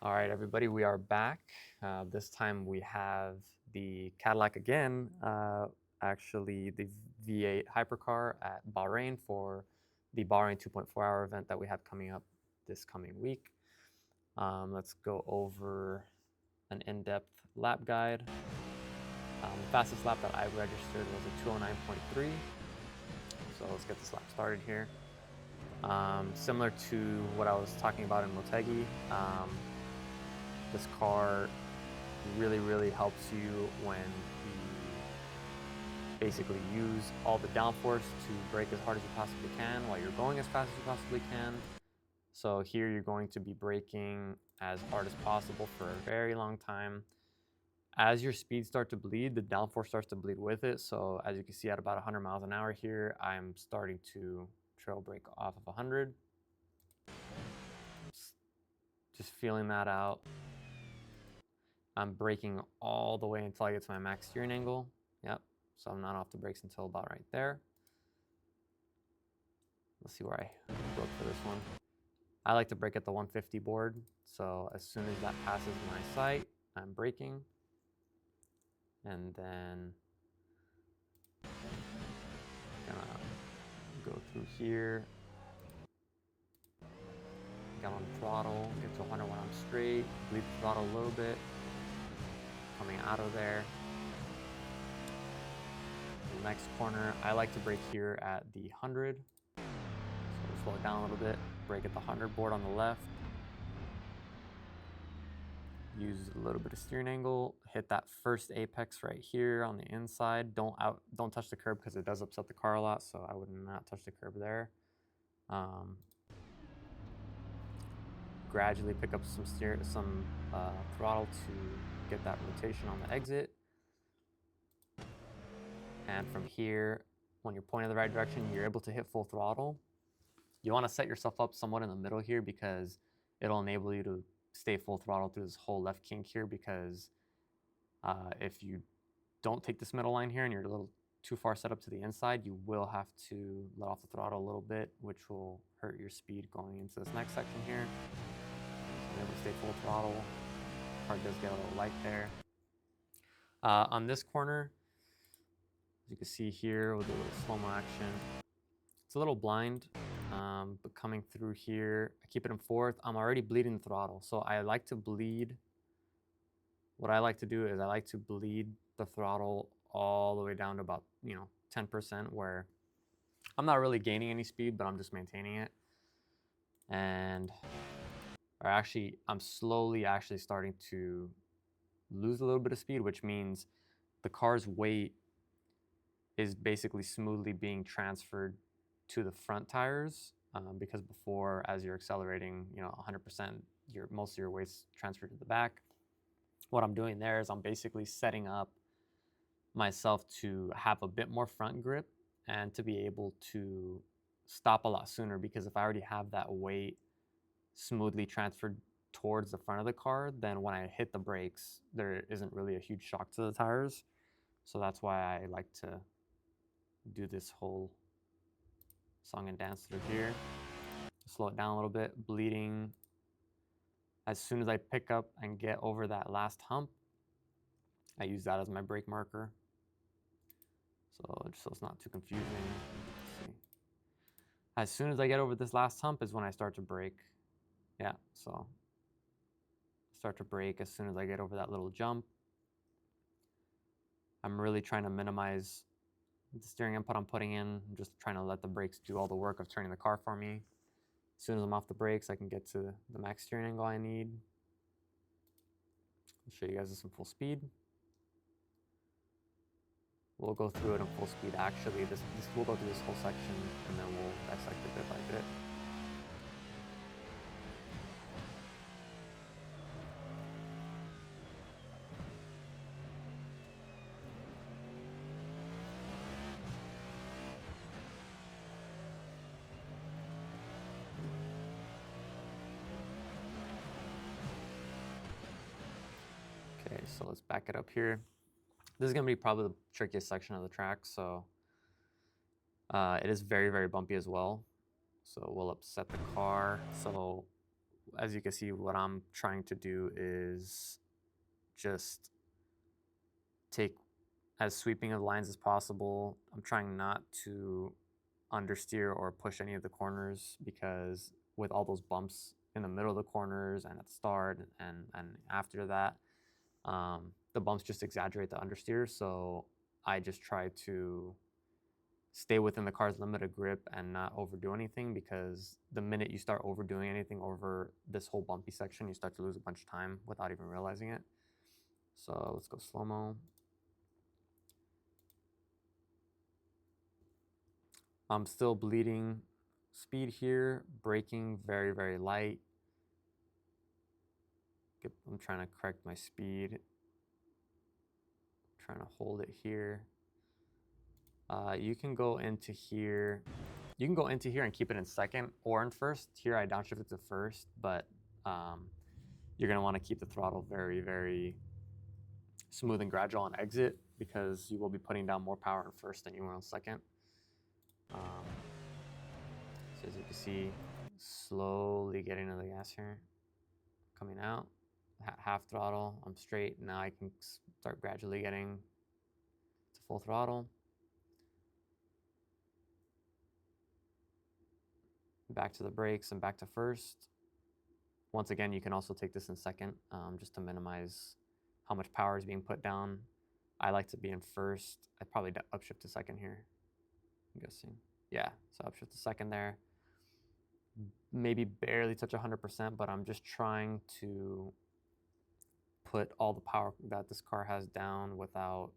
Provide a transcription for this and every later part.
All right, everybody, we are back. This time we have the Cadillac again, actually the V8 hypercar at Bahrain for the Bahrain 2.4-hour event that we have coming up this coming week. Let's go over an in-depth lap guide. The fastest lap that I registered was a 209.3. So let's get this lap started here. Similar to what I was talking about in Motegi, this car really helps you when you basically use all the downforce to brake as hard as you possibly can while you're going as fast as you possibly can. So here you're going to be braking as hard as possible for a very long time. As your speeds start to bleed, the downforce starts to bleed with it. So as you can see at about 100 miles an hour here, I'm starting to trail brake off of 100. Just feeling that out. I'm braking all the way until I get to my max steering angle. Yep, so I'm not off the brakes until about right there. Let's see where I broke for this one. I like to brake at the 150 board, so as soon as that passes my sight, I'm braking. And then gonna go through here. Get on the throttle, get to 100 when I'm straight, bleed the throttle a little bit. Coming out of there. The next corner, I like to brake here at the 100. So slow it down a little bit, brake at the 100 board on the left. Use a little bit of steering angle, hit that first apex right here on the inside. Don't touch the curb because it does upset the car a lot, so I would not touch the curb there. Gradually pick up some throttle to get that rotation on the exit. And from here, when you're pointing the right direction, you're able to hit full throttle. You want to set yourself up somewhat in the middle here because it'll enable you to stay full throttle through this whole left kink here, because if you don't take this middle line here and you're a little too far set up to the inside, you will have to let off the throttle a little bit, which will hurt your speed going into this next section here. So I'm able to stay full throttle. Car does get a little light there. On this corner, as you can see here with a little slow-mo action, it's a little blind, but coming through here, I keep it in fourth. I'm already bleeding the throttle, so I like to bleed. What I like to do is I like to bleed the throttle all the way down to about 10%, where I'm not really gaining any speed, but I'm just maintaining it. And I'm slowly actually starting to lose a little bit of speed, which means the car's weight is basically smoothly being transferred to the front tires, because before, as you're accelerating 100%, most of your weight's transferred to the back. What I'm doing there is I'm basically setting up myself to have a bit more front grip and to be able to stop a lot sooner, because if I already have that weight smoothly transferred towards the front of the car, then when I hit the brakes, there isn't really a huge shock to the tires. So that's why I like to do this whole song and dance through here. Slow it down a little bit, bleeding. As soon as I pick up and get over that last hump, I use that as my brake marker. So it's not too confusing. Let's see. As soon as I get over this last hump is when I start to brake. Yeah, so start to brake as soon as I get over that little jump. I'm really trying to minimize the steering input I'm putting in. I'm just trying to let the brakes do all the work of turning the car for me. As soon as I'm off the brakes, I can get to the max steering angle I need. I'll show you guys this in full speed. We'll go through it in full speed. Actually, we'll go through this whole section and then we'll dissect it bit by bit. Okay, so let's back it up here. This is going to be probably the trickiest section of the track, so it is very bumpy as well. So we'll upset the car. So as you can see, what I'm trying to do is just take as sweeping of lines as possible. I'm trying not to understeer or push any of the corners, because with all those bumps in the middle of the corners and at the start and after that, the bumps just exaggerate the understeer. So I just try to stay within the car's limited grip and not overdo anything, because the minute you start overdoing anything over this whole bumpy section, you start to lose a bunch of time without even realizing it. So let's go slow-mo. I'm still bleeding speed here, braking very, very light. I'm trying to correct my speed. Trying to hold it here. You can go into here. You can go into here and keep it in second or in first. Here I downshift it to first, but you're gonna want to keep the throttle very, very smooth and gradual on exit, because you will be putting down more power in first than you will on second. So as you can see, slowly getting to the gas here, coming out, half throttle, I'm straight. Now I can start gradually getting to full throttle. Back to the brakes and back to first. Once again, you can also take this in second, just to minimize how much power is being put down. I like to be in first. I'd probably upshift to second here, I'm guessing. Yeah, so upshift to second there. Maybe barely touch 100%, but I'm just trying to put all the power that this car has down without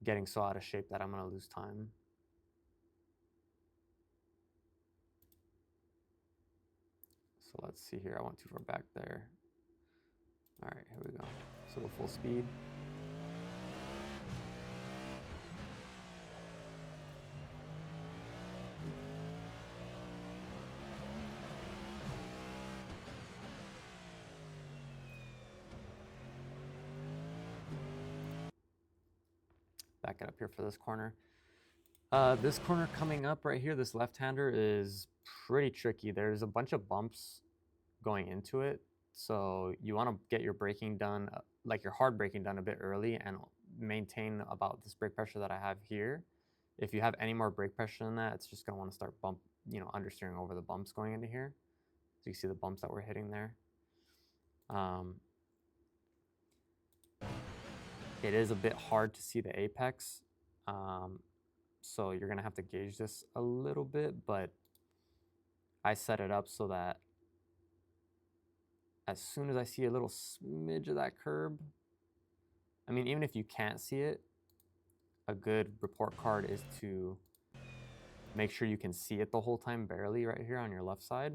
getting so out of shape that I'm gonna lose time. So let's see here, I went too far back there. All right, here we go. So go full speed. Back it up here for this corner. This corner coming up right here, this left-hander, is pretty tricky. There's a bunch of bumps going into it. So you want to get your braking done, like your hard braking done, a bit early, and maintain about this brake pressure that I have here. If you have any more brake pressure than that, it's just going to want to start understeering over the bumps going into here. So you see the bumps that we're hitting there. It is a bit hard to see the apex. So you're going to have to gauge this a little bit, but I set it up so that as soon as I see a little smidge of that curb, I mean, even if you can't see it, a good report card is to make sure you can see it the whole time, barely, right here on your left side.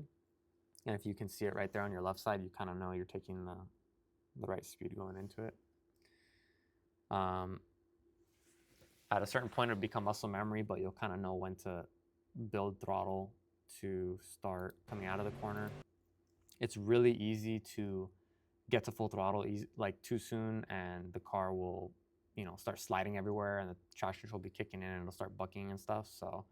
And if you can see it right there on your left side, you kind of know you're taking the right speed going into it. At a certain point, it'll become muscle memory, but you'll kind of know when to build throttle to start coming out of the corner. It's really easy to get to full throttle like too soon, and the car will, start sliding everywhere, and the traction control will be kicking in, and it'll start bucking and stuff. So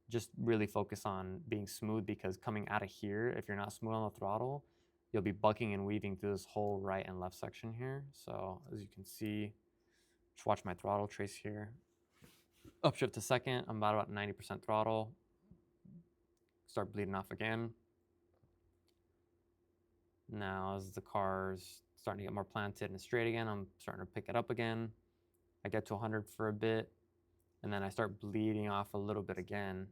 just really focus on being smooth, because coming out of here, if you're not smooth on the throttle, you'll be bucking and weaving through this whole right and left section here. So as you can see, just watch my throttle trace here. Upshift to second, I'm about 90% throttle. Start bleeding off again. Now as the car's starting to get more planted and straight again, I'm starting to pick it up again. I get to 100 for a bit, and then I start bleeding off a little bit again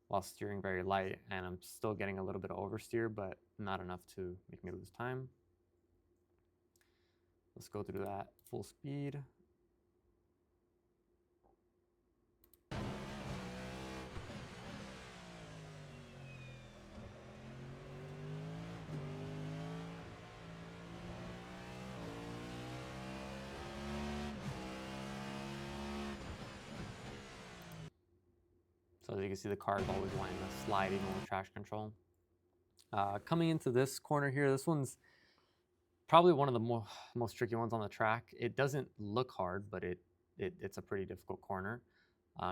while steering very light, and I'm still getting a little bit of oversteer, but not enough to make me lose time. Let's go through that full speed. So as you can see, the car is always wanting to slide even with traction control. Coming into this corner here, this one's probably one of the most tricky ones on the track. It doesn't look hard, but it's a pretty difficult corner,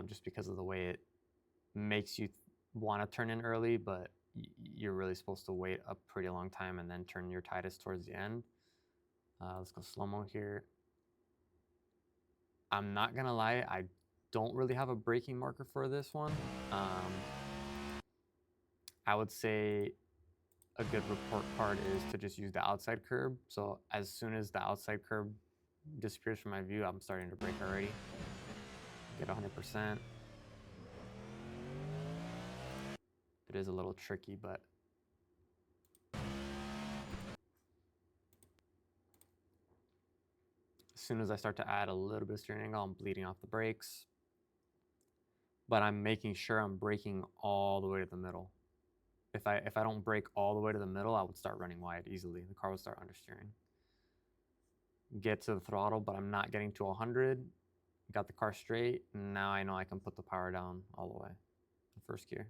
just because of the way it makes you want to turn in early, but you're really supposed to wait a pretty long time and then turn your tightest towards the end. Let's go slow-mo here. I'm not gonna lie, I don't really have a braking marker for this one. I would say a good report card is to just use the outside curb. So as soon as the outside curb disappears from my view, I'm starting to brake already. Get 100%. It is a little tricky, but as soon as I start to add a little bit of steering angle, I'm bleeding off the brakes. But I'm making sure I'm braking all the way to the middle. If I don't brake all the way to the middle, I would start running wide easily. The car would start understeering. Get to the throttle, but I'm not getting to 100. Got the car straight, and now I know I can put the power down all the way. The first gear.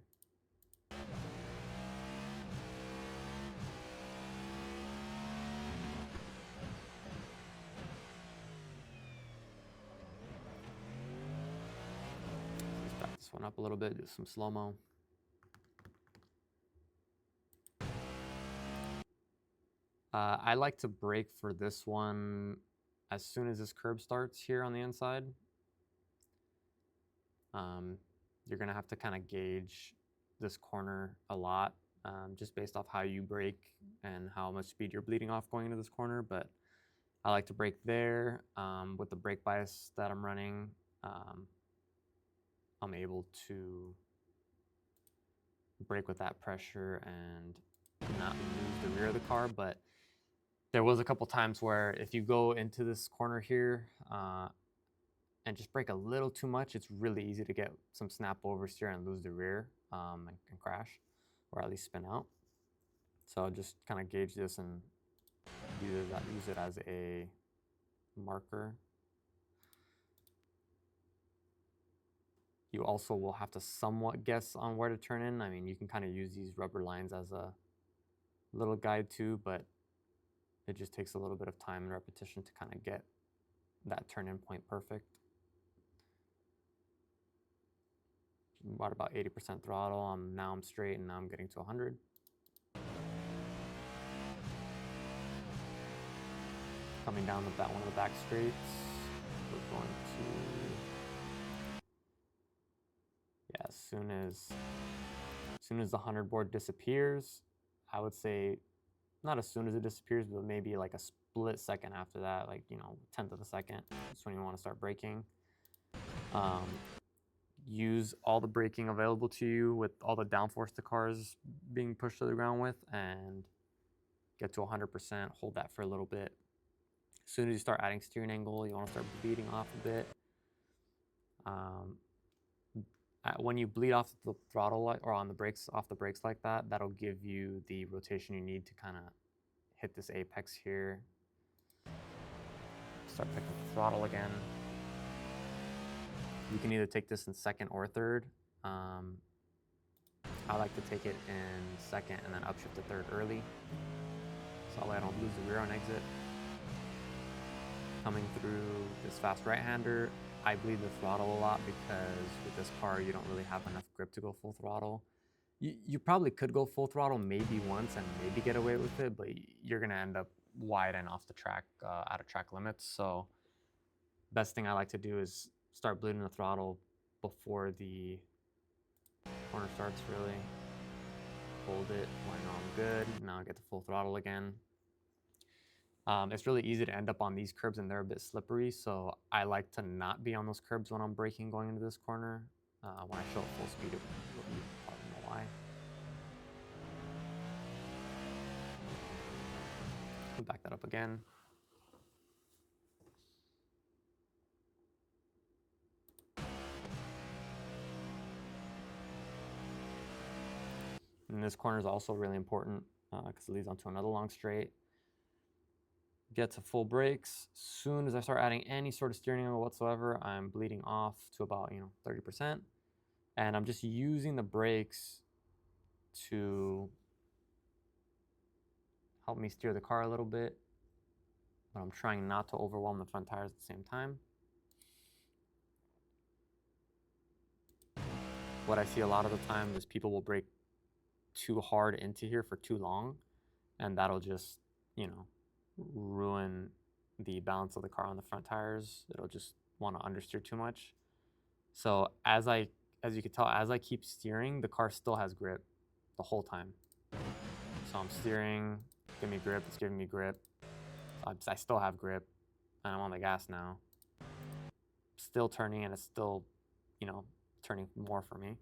Let's back this one up a little bit, do some slow-mo. I like to brake for this one as soon as this curb starts here on the inside. You're gonna have to kind of gauge this corner a lot, just based off how you brake and how much speed you're bleeding off going into this corner. But I like to brake there. With the brake bias that I'm running, I'm able to brake with that pressure and not lose the rear of the car. But there was a couple times where if you go into this corner here and just brake a little too much, it's really easy to get some snap oversteer and lose the rear and crash, or at least spin out. So just kind of gauge this and use it as a marker. You also will have to somewhat guess on where to turn in. I mean, you can kind of use these rubber lines as a little guide too, but it just takes a little bit of time and repetition to kind of get that turn-in point perfect. About 80% throttle. Now I'm straight, and now I'm getting to 100. Coming down one of the back straights, we're going to, yeah, as soon as the 100 board disappears, I would say, not as soon as it disappears, but maybe like a split second after that, like, you know, 1/10 of a second. That's when you want to start braking. Use all the braking available to you with all the downforce the car is being pushed to the ground with, and get to 100%, hold that for a little bit. As soon as you start adding steering angle, you want to start bleeding off a bit. When you bleed off the throttle or on the brakes, off the brakes like that, that'll give you the rotation you need to kind of hit this apex here. Start picking up the throttle again. You can either take this in second or third. I like to take it in second and then upshift to third early, so that way I don't lose the rear on exit. Coming through this fast right-hander, I bleed the throttle a lot because with this car you don't really have enough grip to go full throttle. You probably could go full throttle maybe once and maybe get away with it, but you're gonna end up wide and off the track, out of track limits. So best thing I like to do is start bleeding the throttle before the corner starts, really. Hold it when I know I'm good. Now I get to full throttle again. It's really easy to end up on these curbs, and they're a bit slippery, so I like to not be on those curbs when I'm braking going into this corner. When I show up full speed, you probably know why. We'll back that up again. And this corner is also really important because it leads onto another long straight. Get to full brakes. As soon as I start adding any sort of steering angle whatsoever, I'm bleeding off to about 30%, and I'm just using the brakes to help me steer the car a little bit, but I'm trying not to overwhelm the front tires at the same time. What I see a lot of the time is people will brake too hard into here for too long, and that'll just, you know, ruin the balance of the car on the front tires. It'll just want to understeer too much. So as you can tell, as I keep steering, the car still has grip the whole time. So I'm steering, give me grip, it's giving me grip. I still have grip, and I'm on the gas now. Still turning, and it's still, you know, turning more for me.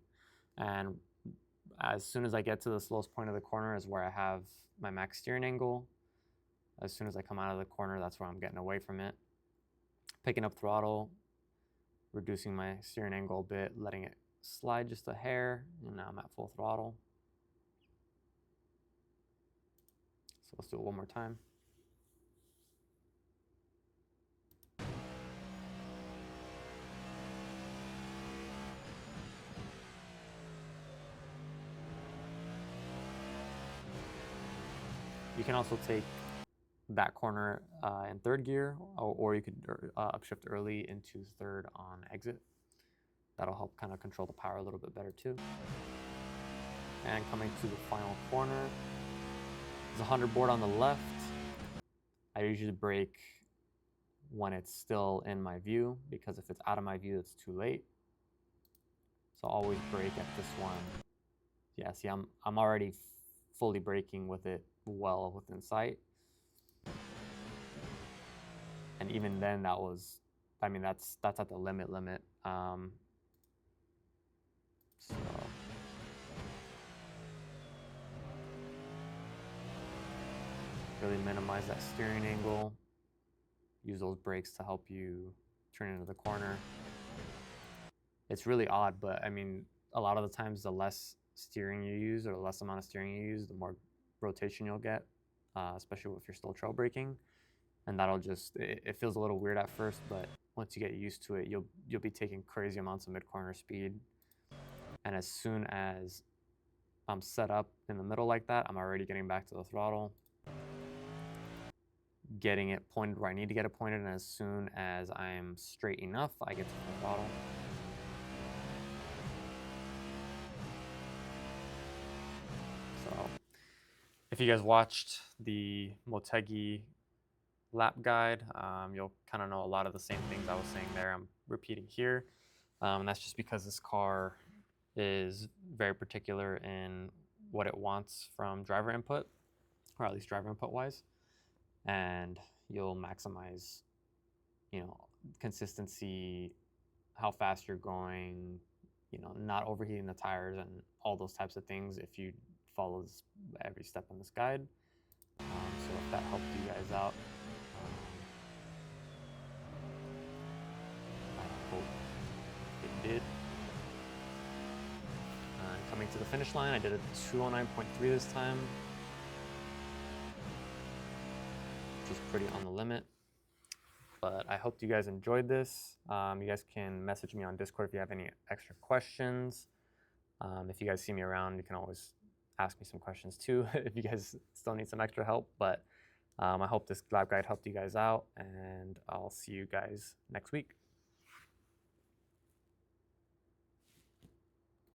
And as soon as I get to the slowest point of the corner is where I have my max steering angle. As soon as I come out of the corner, that's where I'm getting away from it. Picking up throttle, reducing my steering angle a bit, letting it slide just a hair, and now I'm at full throttle. So let's do it one more time. You can also take that corner in third gear, or you could upshift early into third on exit. That'll help kind of control the power a little bit better too. And coming to the final corner, there's a 100 board on the left. I usually brake when it's still in my view, because if it's out of my view, it's too late. So always brake at this one. Yeah, see, I'm already fully braking with it well within sight. And even then, that was, I mean, that's at the limit. So really minimize that steering angle. Use those brakes to help you turn into the corner. It's really odd, but I mean, a lot of the times, the less steering you use, or the less amount of steering you use, the more rotation you'll get, especially if you're still trail braking. And that'll just, it feels a little weird at first, but once you get used to it, you'll be taking crazy amounts of mid-corner speed. And as soon as I'm set up in the middle like that, I'm already getting back to the throttle, getting it pointed where I need to get it pointed, and as soon as I'm straight enough, I get to the throttle. So if you guys watched the Motegi lap guide, you'll kind of know a lot of the same things I was saying there. I'm repeating here, and that's just because this car is very particular in what it wants from driver input, or at least driver input wise, and you'll maximize, you know, consistency, how fast you're going, you know, not overheating the tires, and all those types of things if you follow every step in this guide. So if that helped you guys out, I hope it did. Coming to the finish line, I did a 209.3 this time, which is pretty on the limit. But I hope you guys enjoyed this. You guys can message me on Discord if you have any extra questions. If you guys see me around, you can always ask me some questions too if you guys still need some extra help. But I hope this lab guide helped you guys out, and I'll see you guys next week.